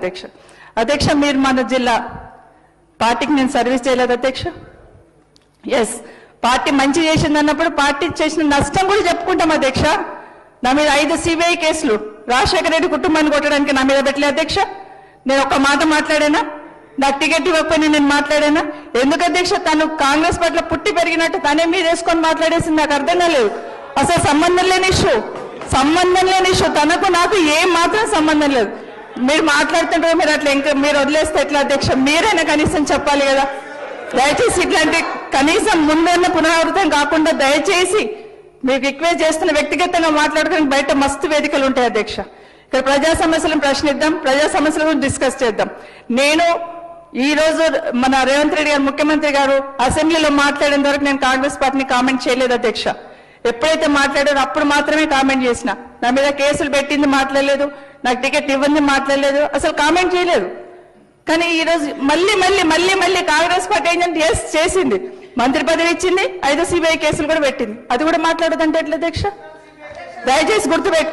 అధ్యక్ష. అధ్యక్ష, మీరు మన జిల్లా పార్టీకి నేను సర్వీస్ చేయలేదు అధ్యక్ష. ఎస్, పార్టీ మంచి చేసింది అన్నప్పుడు పార్టీ చేసిన నష్టం కూడా చెప్పుకుంటాం అధ్యక్ష. నా మీద 5 CBI కేసులు రాజశేఖర రెడ్డి కుటుంబాన్ని కొట్టడానికి నా మీద పెట్టలేదు అధ్యక్ష. నేను ఒక్క మాట మాట్లాడానా? నాకు టికెట్ ఇవ్వకపోయినా నేను మాట్లాడానా? ఎందుకు అధ్యక్ష? తను కాంగ్రెస్ పట్ల పుట్టి పెరిగినట్టు తనే మీద వేసుకొని మాట్లాడేసింది. నాకు అర్థం కాలేదు. అసలు సంబంధం లేని ఇష్యూ, తనకు నాకు ఏం మాత్రం సంబంధం లేదు. మీరు మాట్లాడుతుంటే మీరు అట్లా ఇంకా మీరు వదిలేస్తే ఎట్లా అధ్యక్ష? మీరైనా కనీసం చెప్పాలి కదా. దయచేసి ఇట్లాంటి కనీసం ముందున్న పునరావృతం కాకుండా దయచేసి మీకు రిక్వెస్ట్ చేస్తున్న వ్యక్తిగతంగా మాట్లాడుకోవడానికి బయట మస్తు వేదికలు ఉంటాయి అధ్యక్ష. ఇక్కడ ప్రజా సమస్యలను ప్రశ్నిద్దాం, ప్రజా సమస్యల గురించి డిస్కస్ చేద్దాం. నేను ఈ రోజు మన రేవంత్ రెడ్డి గారు ముఖ్యమంత్రి గారు అసెంబ్లీలో మాట్లాడిన వరకు నేను కాంగ్రెస్ పార్టీని కామెంట్ చేయలేదు అధ్యక్ష. ఎప్పుడైతే మాట్లాడారో అప్పుడు మాత్రమే కామెంట్ చేసిన. నా మీద కేసులు పెట్టింది మాట్లాడలేదు, నాకు టికెట్ ఇవ్వండి మాట్లాడలేదు, అసలు కామెంట్ చేయలేదు. కానీ ఈ రోజు మళ్ళీ కాంగ్రెస్ పార్టీ ఏంటంటే ఎస్ చేసింది, మంత్రి పదవి ఇచ్చింది, 5 CBI కేసులు కూడా పెట్టింది. అది కూడా మాట్లాడదంటే ఎట్లా అధ్యక్ష? దయచేసి గుర్తుపెట్టు.